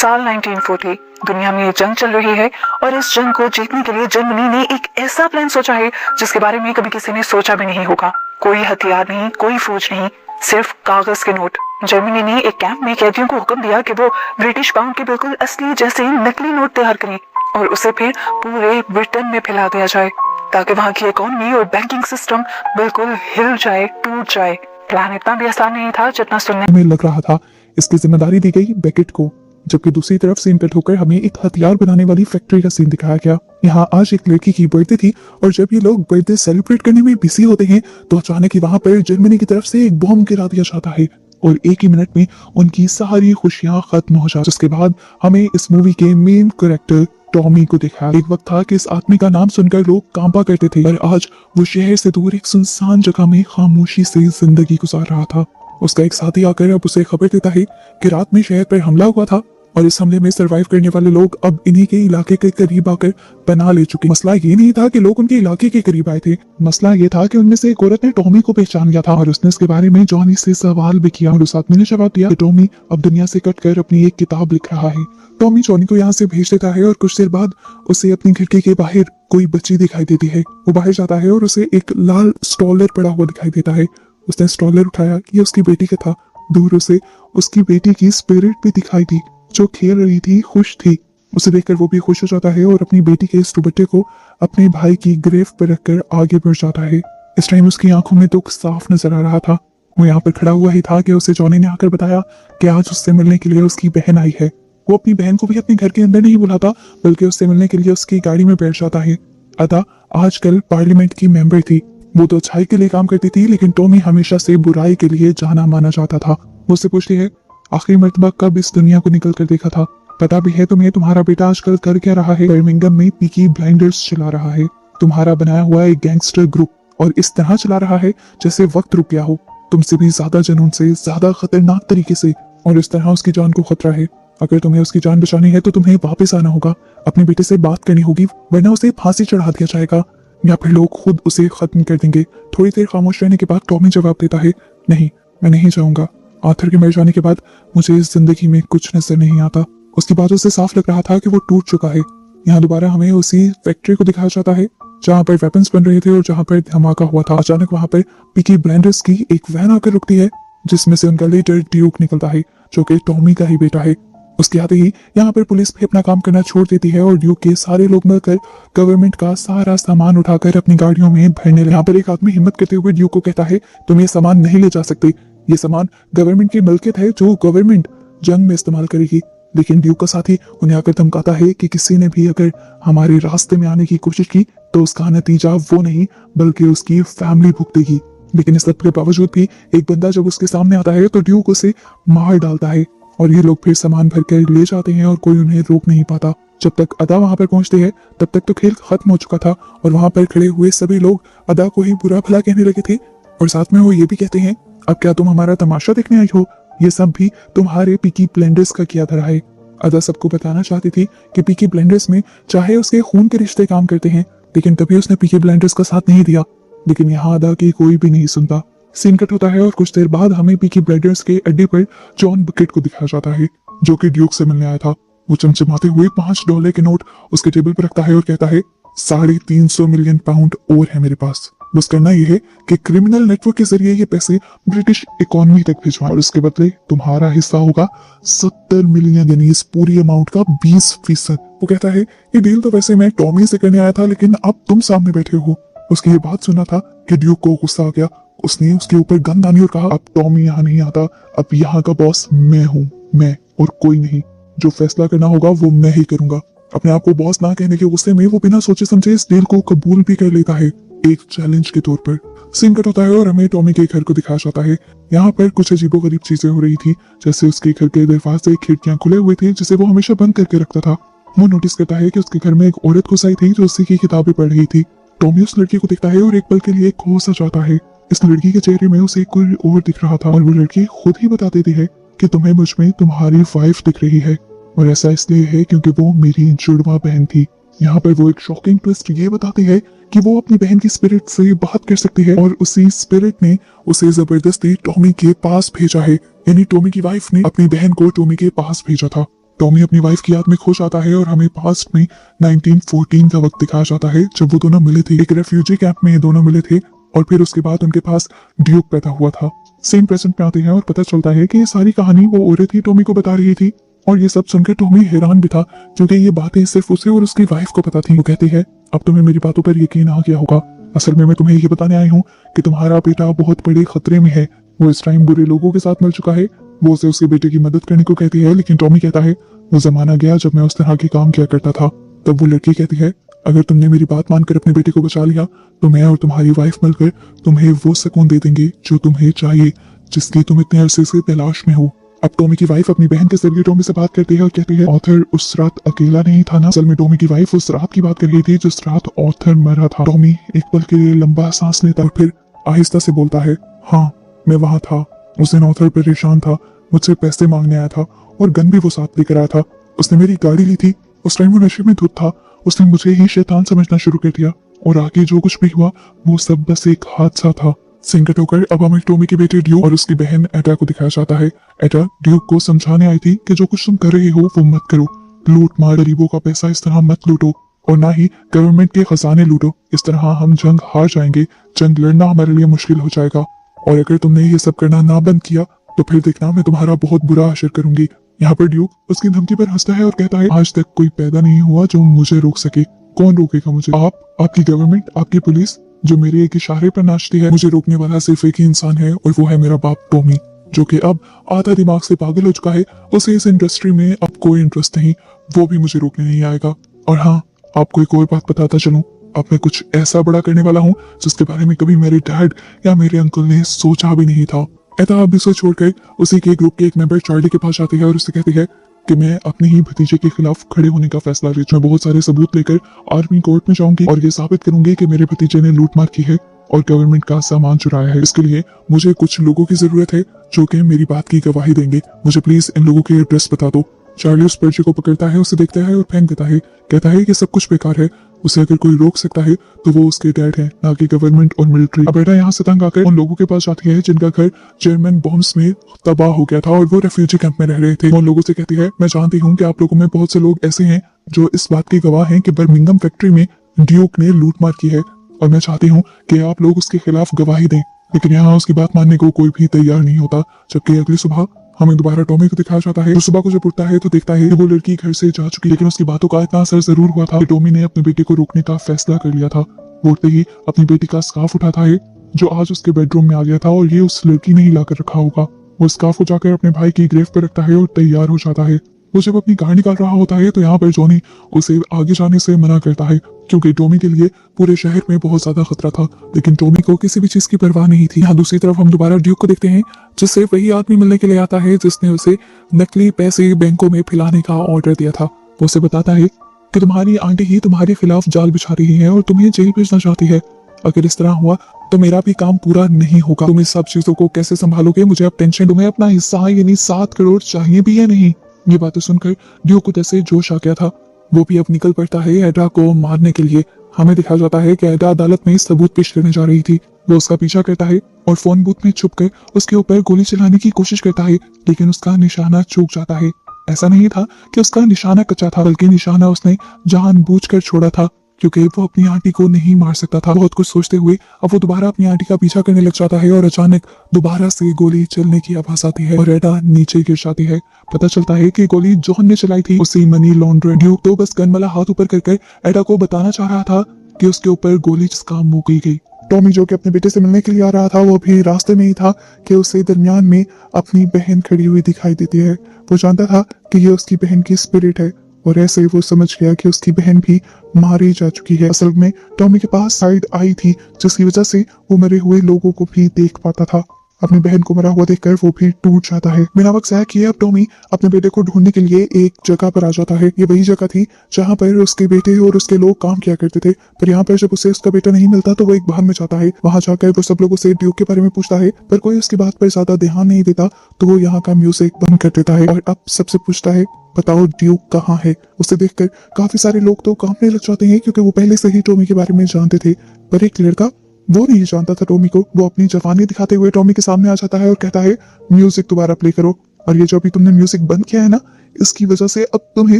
साल 1940 दुनिया में ये जंग चल रही है और इस जंग को जीतने के लिए जर्मनी ने एक ऐसा प्लान सोचा है जिसके बारे में कभी किसी ने सोचा भी नहीं होगा। कोई हथियार नहीं, कोई फौज नहीं, सिर्फ कागज के नोट। जर्मनी ने एक कैंप में कैदियों को हुक्म दिया कि वो ब्रिटिश पाउंड के बिल्कुल असली जैसे नकली नोट तैयार करें और उसे फिर पूरे ब्रिटेन में फैला दिया जाए ताकि वहाँ की इकोनॉमी और बैंकिंग सिस्टम बिल्कुल हिल जाए, टूट जाए। प्लान इतना भी आसान नहीं था जितना सुनने में लग रहा था। इसकी जिम्मेदारी दी गई बेकेट को, जबकि दूसरी तरफ सीन कट होकर हमें एक हथियार बनाने वाली फैक्ट्री का सीन दिखाया गया। यहाँ आज एक लड़की की बर्थडे थी और जब ये लोग बर्थडे सेलिब्रेट करने में बिजी होते हैं तो अचानक ही वहाँ पर जर्मनी की तरफ से एक बॉम्ब गिरा दिया जाता है और एक ही मिनट में उनकी सारी खुशियां खत्म हो जाती। जिसके बाद हमें इस मूवी के मेन कैरेक्टर टॉमी को देखा। एक वक्त था कि इस आदमी का नाम सुनकर लोग कांपा करते थे, पर आज वो शहर से दूर एक सुनसान जगह में खामोशी से जिंदगी गुजार रहा था। उसका एक साथी आकर अब उसे खबर देता है कि रात में शहर पर हमला हुआ था और इस हमले में सरवाइव करने वाले लोग अब इन्हीं के इलाके के करीब आकर पनाह ले चुके। मसला ये नहीं था कि लोग उनके इलाके के करीब आए थे, मसला ये था कि उनमें से एक औरत ने टॉमी को पहचान लिया था और उसने इसके बारे में जॉनी से सवाल भी किया और उस आदमी ने जवाब दिया कि टॉमी अब दुनिया से कटकर अपनी एक किताब लिख रहा है। टॉमी जॉनी को यहाँ से भेज देता है और कुछ देर बाद उसे अपनी खिड़की के बाहर कोई बच्ची दिखाई देती है। वो बाहर जाता है और उसे एक लाल स्टॉलर पड़ा हुआ दिखाई देता है। उसने स्टॉलर उठाया, ये उसकी बेटी का था। दूर उसे उसकी बेटी की स्पिरिट भी दिखाई दी जो खेल रही थी, खुश थी। उसे देखकर वो भी खुश हो जाता है और अपनी बेटी के इस दुपट्टे को अपने भाई की ग्रेव पर रखकर आगे बढ़ जाता है। इस टाइम उसकी आंखों में दुख साफ नजर आ रहा था। वो यहाँ पर खड़ा हुआ ही था कि उसे जॉनी ने आकर बताया कि आज उससे मिलने के लिए उसकी बहन आई है। वो अपनी बहन को भी अपने घर के अंदर नहीं बुलाता बल्कि उससे मिलने के लिए उसकी गाड़ी में बैठ जाता है। अदा आजकल पार्लियामेंट की मेंबर थी। वो तो अच्छाई के लिए काम करती थी, लेकिन टॉमी हमेशा से बुराई के लिए जाना माना जाता था। वो उससे पूछती है, आखिरी मर्तबा कब इस दुनिया को निकल कर देखा था? पता भी है तुम्हें तुम्हारा बेटा आजकल कर क्या रहा है? बर्मिंघम में पीकी ब्लाइंडर्स चला रहा है। तुम्हारा बनाया हुआ एक गैंगस्टर ग्रुप, और इस तरह चला रहा है जैसे वक्त रुक गया हो, तुमसे भी ज्यादा जुनून से, ज्यादा खतरनाक तरीके से, और इस तरह उसकी जान को खतरा है। अगर तुम्हें उसकी जान बचानी है तो तुम्हें वापस आना होगा, अपने बेटे से बात करनी होगी, वरना उसे फांसी चढ़ा दिया जाएगा या फिर लोग खुद उसे खत्म कर देंगे। थोड़ी देर खामोश रहने के बाद टॉमी जवाब देता है, नहीं, मैं नहीं जाऊंगा। आर्थर के मर जाने के बाद मुझे इस जिंदगी में कुछ नजर नहीं आता। उसकी बातों से साफ लग रहा था कि वो टूट चुका है। यहाँ दोबारा हमें उसी फैक्ट्री को दिखाया जाता है जहाँ पर वेपन्स बन रहे थे और जहाँ पर धमाका हुआ था। अचानक वहाँ पर पीकी ब्लाइंडर्स की एक वैन आकर रुकती है जिसमें से उनका लीडर ड्यूक निकलता है जो कि टॉमी का ही बेटा है। उसके आते ही यहाँ पर पुलिस भी अपना काम करना छोड़ देती है और ड्यूक के सारे लोग मिलकर गवर्नमेंट का सारा सामान उठाकर अपनी गाड़ियों में भरने लगे। यहाँ पर एक आदमी हिम्मत करते हुए ड्यूक को कहता है, तुम ये सामान नहीं ले जा सकते, ये सामान गवर्नमेंट की मिल्कियत है जो गवर्नमेंट जंग में इस्तेमाल करेगी। लेकिन ड्यूक का साथी उन्हें आकर धमकाता है कि किसी ने भी अगर हमारे रास्ते में आने की कोशिश की तो उसका नतीजा वो नहीं बल्कि उसकी फैमिली भुगतेगी। लेकिन इस सब के बावजूद भी एक बंदा जब उसके सामने आता है तो ड्यूक उसे मार डालता है और ये लोग फिर सामान भरकर ले जाते हैं और कोई उन्हें रोक नहीं पाता। जब तक अदा वहां पर पहुंचते हैं तब तक तो खेल खत्म हो चुका था और वहां पर खड़े हुए सभी लोग अदा को ही बुरा भला कहने लगे थे और साथ में वो ये भी कहते हैं, अब क्या तुम हमारा तमाशा देखने आई हो? ये सब भी तुम्हारे पीकी ब्लाइंडर्स का किया धरा है। अदा सबको बताना चाहती थी कि पीकी ब्लाइंडर्स में चाहे उसके खून के रिश्ते काम करते हैं, लेकिन कभी उसने पीकी ब्लाइंडर्स का साथ नहीं दिया। लेकिन यहाँ अदा की कोई भी नहीं सुनता। सीन कट होता है और कुछ देर बाद हमें पीकी ब्लाइंडर्स के अड्डे पर जॉन बकेट को दिखाया जाता है जो कि ड्यूक से मिलने आया था। वो चमचमाते हुए $5 के नोट उसके टेबल पर रखता है और कहता है, 350 मिलियन पाउंड और है मेरे पास। बस करना यह है कि क्रिमिनल नेटवर्क के जरिए ये पैसे ब्रिटिश इकोनॉमी तक भिजवाएं और उसके बदले तुम्हारा हिस्सा होगा 70 मिलियन, यानी इस पूरी अमाउंट का 20%। वो कहता है, ये डील तो वैसे मैं टॉमी से करने आया था, लेकिन अब तुम सामने बैठे हो। उसकी ये बात सुना था कि ड्यूक को गुस्सा आ गया। उसने उसके ऊपर गन दानी और कहा, अब टॉमी यहाँ नहीं आता, अब यहाँ का बॉस मैं हूँ, मैं और कोई नहीं। जो फैसला करना होगा वो मैं ही करूंगा। अपने आप को बॉस ना कहने के गुस्से में वो बिना सोचे समझे इस डील को कबूल भी कर लेता है एक चैलेंज के तौर पर। सीन कट होता है और हमें टॉमी के घर को दिखाया जाता है। यहाँ पर कुछ अजीबोगरीब चीजें हो रही थी, जैसे उसके घर के दरवाजे, खिड़कियां खुले हुए थे जिसे वो हमेशा बंद करके रखता था। वो नोटिस करता है कि उसके घर में एक औरत घुस आई थी जो उसी की किताबें पढ़ रही थी। टॉमी उस लड़की को देखता है और एक पल के लिए खो सा जाता है। इस लड़की के चेहरे में उसे कोई और दिख रहा था और वो लड़की खुद ही बता देती है कि तुम्हें मुझ में तुम्हारी वाइफ दिख रही है, और ऐसा इसलिए है क्योंकि वो मेरी जुड़वा बहन थी। यहाँ पर वो एक शॉकिंग ट्विस्ट ये बताती है कि वो अपनी बहन की स्पिरिट से बात कर सकती है और उसी स्पिरिट ने उसे जबरदस्ती टॉमी के पास भेजा है। यानी टॉमी की वाइफ ने अपनी बहन को टॉमी के पास भेजा था। टॉमी अपनी वाइफ की याद में खो जाता है और हमें पास्ट में 1914 का वक्त दिखाया जाता है जब वो दोनों मिले थे। एक रेफ्यूजी कैंप में ये दोनों मिले थे और फिर उसके बाद उनके पास ड्यूक पैदा हुआ था। सेम प्रेजेंट में आते हैं और पता चलता है कि ये सारी कहानी वो औरत ही टॉमी को बता रही थी। और ये सब सुनकर टॉमी हैरान भी था क्योंकि ये बातें सिर्फ उसे और उसकी वाइफ को पता थी। वो कहती है, अब तुम्हें मेरी बातों पर यकीन आ गया होगा। असल में मैं तुम्हें ये बताने आई हूँ कि तुम्हारा बेटा बहुत बड़े खतरे में है। वो इस टाइम बुरे लोगों के साथ मिल चुका है। वो उसे उसके बेटे की मदद करने को कहती है, लेकिन टॉमी कहता है, वो जमाना गया जब मैं उस तरह के काम किया करता था। तब वो लड़की कहती है, अगर तुमने मेरी बात मानकर अपने बेटे को बचा लिया तो मैं और तुम्हारी वाइफ मिलकर तुम्हें वो सुकून दे देंगे जो तुम्हें चाहिए, जिसकी तुम इतने अरसे से तलाश में हो। अब टॉमी की वाइफ अपनी बहन के जरिए टॉमी से बात करती है और कहती है, ऑथर उस रात अकेला नहीं था ना। असल में टॉमी की वाइफ उस रात की बात कर रही थी जिस रात ऑथर मरा था। टॉमी एक पल के लिए लंबा सांस लेता और फिर आहिस्ता से बोलता है, हाँ मैं वहां था। उस दिन ऑथर परेशान था, मुझसे पैसे मांगने आया था और गन भी वो साथ लेकर आया था। उसने मेरी गाड़ी ली थी। उस टाइम वो नशे में धुत था। उसने मुझे ही शैतान समझना शुरू कर दिया और आगे जो कुछ भी हुआ वो सब बस एक हादसा था। सिंकट होकर अब हमें टॉमी के बेटे ड्यूक और उसकी बहन एटा को दिखाया जाता है। एटा ड्यूक को समझाने आई थी कि जो कुछ तुम कर रहे हो वो मत करो। लूट मार, गरीबों का पैसा इस तरह मत लूटो और ना ही गवर्नमेंट के खजाने लूटो। इस तरह हम जंग हार जाएंगे। जंग लड़ना हमारे लिए मुश्किल हो जाएगा और अगर तुमने ये सब करना ना बंद किया तो फिर देखना मैं तुम्हारा बहुत बुरा असर करूंगी। यहाँ पर ड्यूक उसकी धमकी पर हंसता है और कहता है, आज तक कोई पैदा नहीं हुआ जो मुझे रोक सके। कौन रोकेगा मुझे? आप, आपकी गवर्नमेंट, आपकी पुलिस जो मेरे एक इशारे पर नाचती है। मुझे रोकने वाला सिर्फ एक ही इंसान है और वो है मेरा बाप टॉमी, जो कि अब आधा दिमाग से पागल हो चुका है। उसे इस इंडस्ट्री में अब कोई इंटरेस्ट नहीं। वो भी मुझे रोकने नहीं आएगा। और हाँ, आपको एक और बात बताता चलूं, अब मैं कुछ ऐसा बड़ा करने वाला हूँ जिसके बारे में कभी मेरे डैड या मेरे अंकल ने सोचा भी नहीं था। एटा अब इसे छोड़कर उसी के ग्रुप के एक मेंबर चार्ली के पास आती है और उससे कहती है कि मैं अपने ही भतीजे के खिलाफ खड़े होने का फैसला ले। मैं बहुत सारे सबूत लेकर आर्मी कोर्ट में जाऊंगी और ये साबित करूंगी कि मेरे भतीजे ने लूटमार की है और गवर्नमेंट का सामान चुराया है। इसके लिए मुझे कुछ लोगों की जरूरत है जो कि मेरी बात की गवाही देंगे। मुझे प्लीज इन लोगों के एड्रेस बता दो। चार्ली उस पर्ची को पकड़ता है, उसे देखता है और फेंक देता है। कहता है कि सब कुछ बेकार है। उसे अगर कोई रोक सकता है तो वो उसके डैड है, ना कि गवर्नमेंट और मिलिट्री। अब बेटा यहाँ से तंग आकर उन लोगों के पास जाती है जिनका घर जर्मन बॉम्ब्स में तबाह हो गया था और वो रेफ्यूजी कैंप में रह रहे थे। वो उन लोगों से कहती है, मैं जानती हूँ कि आप लोगों में बहुत से लोग ऐसे हैं जो इस बात के गवाह हैं कि बर्मिंघम फैक्ट्री में ड्यूक ने लूटमार की है और मैं चाहती हूँ कि आप लोग उसके खिलाफ गवाही दें। लेकिन यहाँ उसकी बात मानने को कोई भी तैयार नहीं होता। जबकि अगली सुबह हमें दोबारा टॉमी को दिखाया जाता है। तो सुबह को जब उठता है तो देखता है कि वो लड़की घर से जा चुकी है, लेकिन उसकी बातों का इतना असर जरूर हुआ था कि टॉमी ने अपने बेटे को रोकने का फैसला कर लिया था। वो उठते ही अपनी बेटी का स्कार्फ उठाता है जो आज उसके बेडरूम में आ गया था और ये उस लड़की ने ही लाकर रखा होगा। वो स्कार्फ को जाकर अपने भाई की ग्रेव पर रखता है और तैयार हो जाता है। वो जब अपनी गाड़ी निकाल रहा होता है तो यहाँ पर जॉनी उसे आगे जाने से मना करता है क्योंकि टॉमी के लिए पूरे शहर में बहुत ज्यादा खतरा था। लेकिन टॉमी को किसी भी चीज की परवाह नहीं थी। यहाँ दूसरी तरफ हम दोबारा ड्यूक को देखते हैं जिससे वही आदमी मिलने के लिए आता है जिसने उसे नकली पैसे बैंकों में फैलाने का ऑर्डर दिया था। वो उसे बताता है कि तुम्हारी आंटी ही तुम्हारे खिलाफ जाल बिछा रही है और तुम्हें जेल भेजना चाहती है। अगर इस तरह हुआ तो मेरा भी काम पूरा नहीं होगा। तुम इस सब चीजों को कैसे संभालोगे? मुझे अब टेंशन। तुम्हें अपना हिस्सा यानी 7 करोड़ चाहिए भी या नहीं? ये बातें सुनकर ड्यूक को जैसे जोश आ गया था। वो भी अब निकल पड़ता है एडा को मारने के लिए। हमें दिखाया जाता है कि एडा अदालत में सबूत पेश करने जा रही थी। वो उसका पीछा करता है और फोन बूथ में छुपकर उसके ऊपर गोली चलाने की कोशिश करता है, लेकिन उसका निशाना चूक जाता है। ऐसा नहीं था कि उसका निशाना कच्चा था, बल्कि निशाना उसने जानबूझकर छोड़ा था क्योंकि वो अपनी आंटी को नहीं मार सकता था। बहुत कुछ सोचते हुए अब वो दोबारा अपनी आंटी का पीछा करने लग जाता है और अचानक दोबारा से गोली चलने की आवाज आती है और एडा नीचे गिर जाती है। पता चलता है कि गोली जॉन ने चलाई थी, उसी मनी लॉन्ड्रर। ड्यूक तो बस गन वाला हाथ ऊपर कर एडा को बताना चाह रहा था कि उसके ऊपर गोली जिसका मुंह की गई। टॉमी जो कि अपने बेटे से मिलने के लिए आ रहा था वो भी रास्ते में ही था कि उसे दरमियान में अपनी बहन खड़ी हुई दिखाई देती है। वो जानता था कि ये उसकी बहन की स्पिरिट है और ऐसे ही वो समझ गया कि उसकी बहन भी मारी जा चुकी है। असल में टॉमी के पास साइड आई थी जिसकी वजह से वो मरे हुए लोगों को भी देख पाता था। अपनी बहन को मरा हुआ देखकर वो भी टूट जाता है। बिना वक्त ज़ाया किए अब टॉमी अपने बेटे को ढूंढने के लिए एक जगह पर आ जाता है। ये वही जगह थी जहाँ पर उसके बेटे और उसके लोग काम किया करते थे। पर यहाँ पर जब उसे उसका बेटा नहीं मिलता तो वो एक बाहर में जाता है। वहां जाकर वो सब लोगों से ड्यूक के बारे में पूछता है, पर कोई उसकी बात पर ज्यादा ध्यान नहीं देता। तो वो यहाँ का म्यूजिक बंद कर देता है और अब सबसे पूछता है, बताओ ड्यूक कहाँ है? उसे देखकर काफी सारे लोग तो कांपने लग जाते हैं क्योंकि वो पहले से ही टॉमी के बारे में जानते थे। पर एक लड़का वो नहीं जानता था टॉमी को। वो अपनी जवानी दिखाते हुए टॉमी के सामने आ जाता है और कहता है, म्यूजिक दोबारा प्ले करो। और ये जो अभी तुमने म्यूजिक बंद किया है ना, इसकी वजह से अब तुम्हें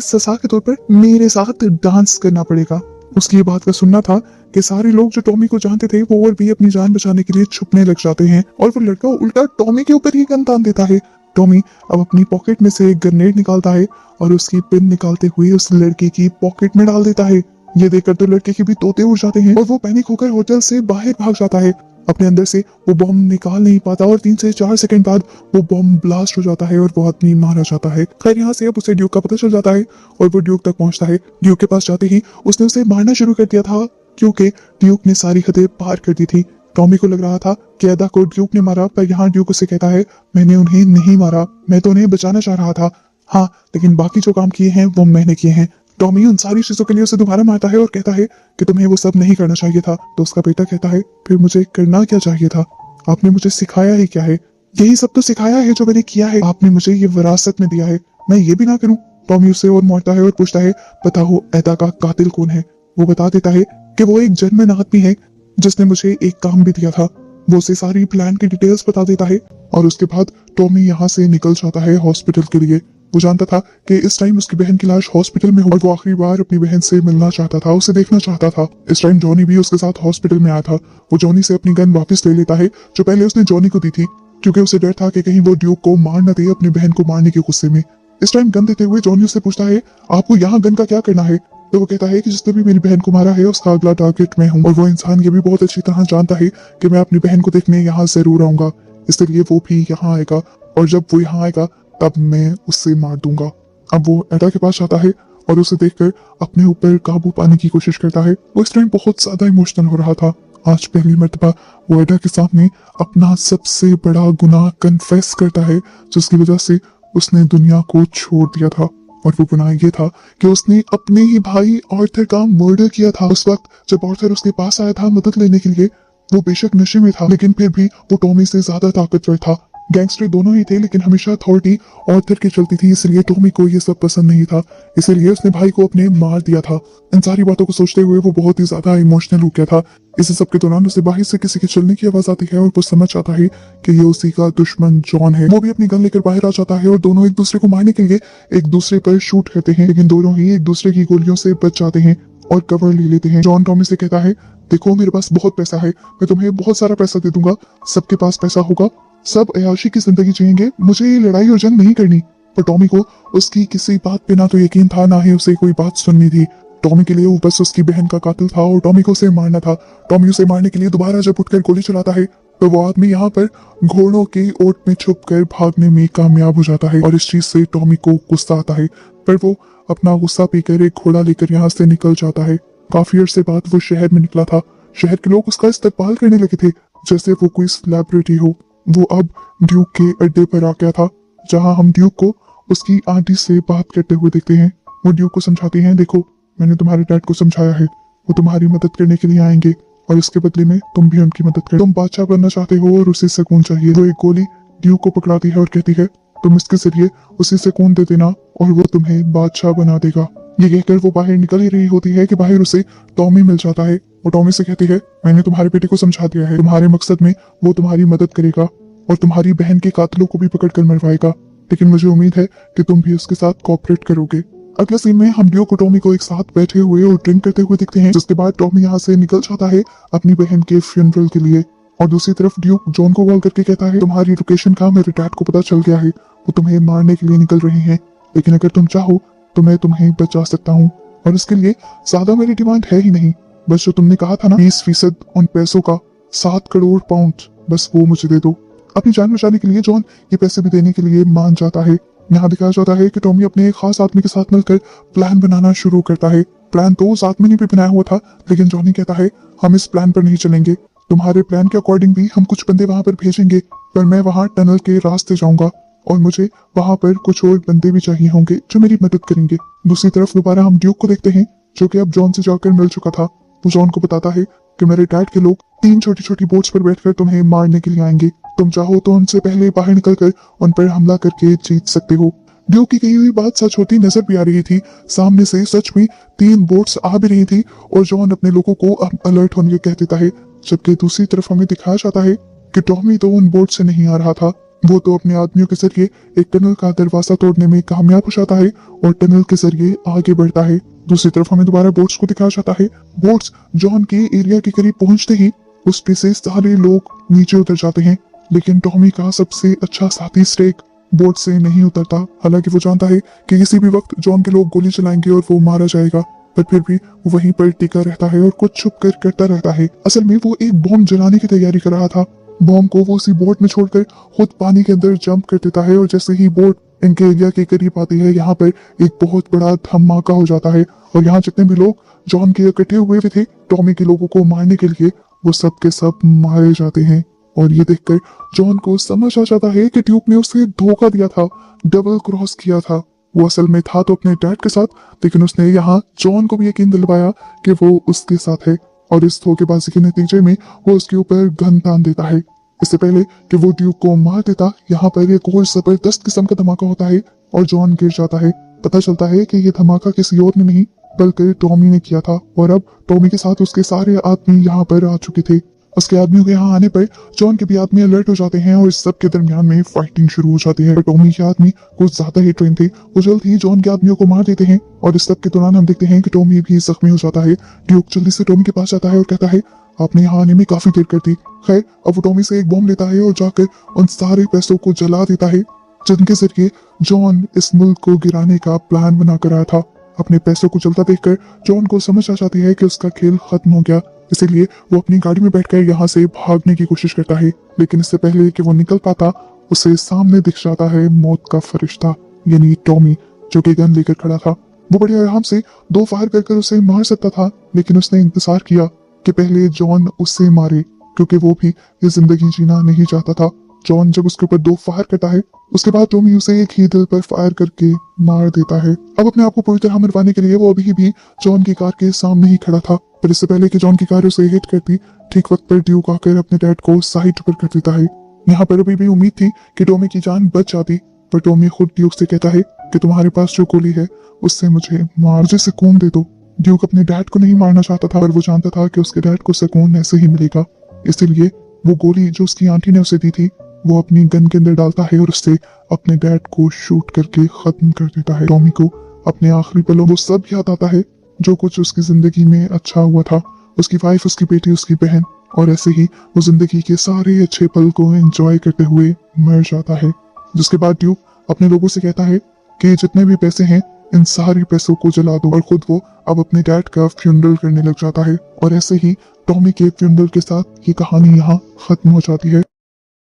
सजा के तौर पर मेरे साथ डांस करना पड़ेगा। उसकी ये बात का सुनना था कि सारे लोग जो टॉमी को जानते थे वो और भी अपनी जान बचाने के लिए छुपने लग जाते हैं और वो लड़का उल्टा टॉमी के ऊपर ही गन तान देता है। टॉमी अब अपनी पॉकेट में से एक ग्रेनेड निकालता है और उसकी पिन निकालते हुए उस लड़के की पॉकेट में डाल देता है। ये देखकर तो लड़के के भी तोते उड़ जाते हैं और वो पैनिक होकर होटल से बाहर भाग जाता है। अपने अंदर से वो बॉम्ब निकाल नहीं पाता और 3 से 4 सेकंड बाद वो बॉम्ब ब्लास्ट हो जाता है और वो आदमी मारा जाता है। खैर यहाँ से अब उसे ड्यूक का पता चल जाता है और वो ड्यूक तक पहुंचता है। ड्यूक के पास जाते ही उसने उसे मारना शुरू कर दिया था क्योंकि ड्यूक ने सारी हदें पार कर दी थी। टॉमी को लग रहा था कि अदा को ड्यूक ने मारा, पर यहाँ ड्यूक उसे कहता है मैंने उन्हें नहीं मारा, मैं तो उन्हें बचाना चाह रहा था। हाँ, लेकिन बाकी जो काम किए हैं वो मैंने किए हैं। टॉमी उन सारी चीजों के लिए उसे दोबारा मारता है और कहता है कि तुम्हें वो सब नहीं करना चाहिए था। तो उसका बेटा कहता है फिर मुझे करना क्या चाहिए था? आपने मुझे सिखाया ही क्या है? यही सब तो सिखाया है जो मैंने किया है। आपने मुझे ये विरासत में दिया है, मैं ये भी ना करूं? टॉमी उसे और मारता है और पूछता है बताओ एदा का कातिल कौन है? वो बता देता है कि वो एक जर्मन आदमी है जिसने मुझे एक काम भी दिया था। वो उसे सारी प्लान की डिटेल्स बता देता है और उसके बाद टॉमी यहाँ से निकल जाता है हॉस्पिटल के लिए। वो जानता था कि इस टाइम उसकी बहन की लाश हॉस्पिटल में हो और वो आखिरी बार अपनी बहन से मिलना चाहता था, उसे देखना चाहता था। इस टाइम जॉनी भी उसके साथ हॉस्पिटल में आया था। वो जॉनी से अपनी गन वापस ले लेता है जो पहले उसने जॉनी को दी थी, क्योंकि उसे डर था कि कहीं वो ड्यूक को मार न दे अपनी बहन को मारने के गुस्से में। इस टाइम गन देते हुए जॉनी उससे पूछता है आपको यहाँ गन का क्या करना है? तो वो कहता है कि जिसने भी मेरी बहन को मारा है उसका अगला टारगेट मैं हूँ और वो इंसान ये भी बहुत अच्छी तरह जानता है कि मैं अपनी बहन को देखने यहाँ जरूर आऊंगा, इसलिए वो भी यहाँ आएगा और जब वो यहाँ आएगा तब मैं उससे मार दूंगा। अब वो एडा के पास जाता है और उसे देखकर अपने ऊपर काबू पाने की कोशिश करता है। वो इस टाइम बहुत ज्यादा इमोशनल हो रहा था। आज पहली मर्तबा वो एडा के सामने अपना सबसे बड़ा गुनाह कन्फेस करता है जिसकी वजह से उसने दुनिया को छोड़ दिया था। और वो गुनाह ये था कि उसने अपने ही भाई आर्थर का मर्डर किया था। उस वक्त जब आर्थर उसके पास आया था मदद लेने के लिए, वो बेशक नशे में था लेकिन फिर भी वो टॉमी से ज्यादा ताकतवर था। गैंगस्टर दोनों ही थे लेकिन हमेशा अथॉरिटी आर्थर की चलती थी, इसलिए टॉमी को ये सब पसंद नहीं था, इसीलिए उसने भाई को अपने मार दिया था। इन सारी बातों को सोचते हुए वो बहुत ही ज्यादा इमोशनल हो गया था। इस सब के दौरान उसे बाहर से किसी के चलने की आवाज आती है और वो समझ जाता है कि ये उसी का दुश्मन जॉन है। वो भी अपनी गन लेकर बाहर आ जाता है और दोनों एक दूसरे को मारने के लिए एक दूसरे पर शूट करते हैं, लेकिन दोनों ही एक दूसरे की गोलियों से बच जाते हैं और कवर ले लेते हैं। जॉन टॉमी से कहता है देखो मेरे पास बहुत पैसा है, मैं तुम्हें बहुत सारा पैसा दे दूंगा, सबके पास पैसा होगा, सब अयाशी की जिंदगी जिएंगे, मुझे ये लड़ाई और जंग नहीं करनी। पर टॉमी को उसकी किसी बात पे ना तो यकीन था ना ही उसे कोई बात सुननी थी। टॉमी के लिए वो बस उसकी बहन का कातिल था और टॉमी को उसे मारना था। टॉमी उसे मारने के लिए दोबारा जब उठकर गोली चलाता है तो वो आदमी यहाँ पर घोड़ों के ओट में छुपकर भागने में कामयाब हो जाता है और इस चीज से टॉमी को गुस्सा आता है। पर वो अपना गुस्सा पीकर एक घोड़ा लेकर यहाँ से निकल जाता है। काफी अर्से बाद वो शहर में निकला था। शहर के लोग उसका इस्तेमाल करने लगे थे जैसे वो कोई सेलिब्रिटी हो। वो अब ड्यूक के अड्डे पर आ गया था जहां हम ड्यूक को उसकी आंटी से बात करते हुए देखते हैं। वो ड्यूक को समझाती हैं देखो मैंने तुम्हारे डैड को समझाया है, वो तुम्हारी मदद करने के लिए आएंगे और इसके बदले में तुम भी उनकी मदद करो। तुम बादशाह बनना चाहते हो और उसे सुकून चाहिए। वो एक गोली ड्यूक को पकड़ाती है और कहती है तुम इसके जरिए उसे सुकून दे देना और वो तुम्हें बादशाह बना देगा। ये कहकर वो बाहर निकल ही रही होती है कि बाहर उसे टॉमी मिल जाता है। वो टॉमी से कहती है मैंने तुम्हारे बेटे को समझा दिया है, तुम्हारे मकसद में वो तुम्हारी मदद करेगा और तुम्हारी बहन के कातिलों को भी पकड़कर मरवाएगा, लेकिन मुझे उम्मीद है कि तुम भी उसके साथ कोऑपरेट करोगे। अगले सीन में हम ड्यूक और टॉमी को एक साथ बैठे हुए और ड्रिंक करते हुए दिखते हैं, जिसके बाद टॉमी यहाँ से निकल जाता है अपनी बहन के फ्यूनरल के लिए। और दूसरी तरफ ड्यूक जॉन को कॉल करके कहता है तुम्हारी लोकेशन का मेरे डैड को पता चल गया है, वो तुम्हें मारने के लिए निकल रहे हैं, लेकिन अगर तुम चाहो तो मैं तुम्हें बचा सकता हूँ और इसके लिए ज्यादा मेरी डिमांड है ही नहीं, बस जो तुमने कहा था ना 20% उन पैसों का 7 करोड़ पाउंड, बस वो मुझे दे दो। अपनी जान बचाने के लिए जॉन ये पैसे भी देने के लिए मान जाता है। यहाँ दिखाया जाता है कि टॉमी अपने एक खास आदमी के साथ मिलकर प्लान बनाना शुरू करता है। प्लान तो उस आदमी ने भी बनाया हुआ था, लेकिन जॉनी कहता है हम इस प्लान पर नहीं चलेंगे, तुम्हारे प्लान के अकॉर्डिंग भी हम कुछ बंदे वहां पर भेजेंगे, पर मैं वहां टनल के रास्ते जाऊंगा और मुझे वहां पर कुछ और बंदे भी चाहिए होंगे जो मेरी मदद करेंगे। दूसरी तरफ दोबारा हम ड्यूक को देखते हैं जो कि अब जॉन से जाकर मिल चुका था। वो जॉन को बताता है कि मेरे डैड के लोग 3 छोटी छोटी बोट्स पर बैठकर तुम्हें मारने के लिए आएंगे, तुम चाहो तो उनसे पहले बाहर निकलकर उन पर हमला करके जीत सकते हो। ड्यूक की कही हुई बात सच होती नजर भी आ रही थी। सामने से सच में 3 बोट्स आ भी रही थी और जॉन अपने लोगों को अब अलर्ट होने के कह देता है, जबकि दूसरी तरफ हमें दिखाया जाता है कि टॉमी तो उन बोट से नहीं आ रहा था, वो तो अपने आदमियों के जरिए एक टनल का दरवाजा तोड़ने में कामयाब हो जाता है और टनल के जरिए आगे बढ़ता है। दूसरी तरफ हमें दोबारा बोट्स को दिखाया जाता है। बोट्स जॉन के एरिया के करीब पहुंचते ही उस पे से सारे लोग नीचे उतर जाते हैं, लेकिन टॉमी का सबसे अच्छा साथी स्टेक बोट से नहीं उतरता। हालांकि वो जानता है कि किसी भी वक्त जॉन के लोग गोली चलाएंगे और वो मारा जाएगा, पर फिर भी वो वहीं पर टिका रहता है और कुछ छुप कर करता रहता है। असल में वो एक बॉम्ब जलाने की तैयारी कर रहा था। बॉम्ब को वो उसी बोट में छोड़कर खुद पानी के अंदर जंप कर देता है और जैसे ही बोट इनके एरिया के करीब आती है, यहाँ पर एक बहुत बड़ा धमाका हो जाता है और यहाँ जितने भी लोग जॉन के इकट्ठे हुए थे टॉमी के लोगों को मारने के लिए, वो सब के सब मारे जाते हैं। और ये देखकर जॉन को समझ आ जाता है कि ड्यूक ने उसे धोखा दिया था, डबल क्रॉस किया था। वो असल में था तो अपने डैड के साथ, लेकिन उसने यहाँ जॉन को भी यकीन दिलवाया कि वो उसके साथ है और इस धोखेबाजी के नतीजे में वो उसके ऊपर गन तान देता है। इससे पहले कि वो ड्यूक को मार देता, यहाँ पर एक और जबरदस्त किस्म का धमाका होता है और जॉन गिर जाता है। पता चलता है कि ये धमाका किसी और ने नहीं बल्कि टॉमी ने किया था और अब टॉमी के साथ उसके सारे आदमी यहाँ पर आ चुके थे। उसके आदमियों के यहाँ आने पर जॉन के भी आदमी अलर्ट हो जाते हैं और इस सब के दरमियान में फाइटिंग शुरू हो जाती है। टॉमी के आदमी कुछ ज्यादा ही ट्रेन थे, वो जल्द ही जॉन के आदमियों को मार देते हैं और इस सब के दौरान हम देखते हैं कि टॉमी भी जख्मी हो जाता है। ड्यूक जल्दी से टॉमी के पास जाता है और कहता है आपने यहाँ आने में काफी देर कर दी। खैर अब वो टॉमी से एक बॉम्ब लेता है और जाकर उन सारे पैसों को जला देता है जिनके जरिए जॉन इस मुल्क को गिराने का प्लान बनाकर आया था। अपने पैसों को जलता देखकर जॉन को समझ आ जाती है कि उसका खेल खत्म हो गया, इसीलिए वो अपनी गाड़ी में बैठकर यहाँ से भागने की कोशिश करता है। लेकिन इससे पहले कि वो निकल पाता, उसे सामने दिख जाता है मौत का फरिश्ता यानी टॉमी, जो कि गन लेकर खड़ा था। वो बड़े आराम से 2 फायर कर उसे मार सकता था, लेकिन उसने इंतजार किया कि पहले जॉन उससे मारे, क्योंकि वो भी ये जिंदगी जीना नहीं चाहता था। जॉन जब उसके ऊपर 2 फायर करता है, उसके बाद टॉमी उसे एक ही दिल पर फायर करके मार देता है। अब अपने आप को पूरी तरह मरवाने के लिए वो अभी भी जॉन की कार के सामने ही खड़ा था, पर इससे पहले कि जॉन की कार उसे हिट करती, ठीक वक्त पर ड्यूक आकर अपने डैड को साइड पर कर देता है। यहाँ पर अभी भी उम्मीद थी कि टॉमी की जान बच जाती, पर टॉमी खुद ड्यूक से कहता है कि तुम्हारे पास जो गोली है उससे मुझे सुकून दे दो। ड्यूक अपने डैड को नहीं मारना चाहता था, पर वो जानता था कि उसके डैड को सुकून ऐसे ही मिलेगा, इसीलिए वो गोली जो उसकी आंटी ने उसे दी थी वो अपनी गन के अंदर डालता है और उससे अपने डैड को शूट करके खत्म कर देता है। टॉमी को अपने आखिरी पलों वो सब याद आता है जो कुछ उसकी जिंदगी में अच्छा हुआ था, उसकी वाइफ, उसकी बेटी, उसकी बहन, और ऐसे ही वो जिंदगी के सारे अच्छे पल को एंजॉय करते हुए मर जाता है। जिसके बाद ड्यूक अपने लोगों से कहता है कि जितने भी पैसे हैं इन सारे पैसों को जला दो, और खुद वो अब अपने डैड का फ्यूनरल करने लग जाता है। और ऐसे ही टॉमी के फ्यूनरल के साथ ये कहानी यहाँ खत्म हो जाती है।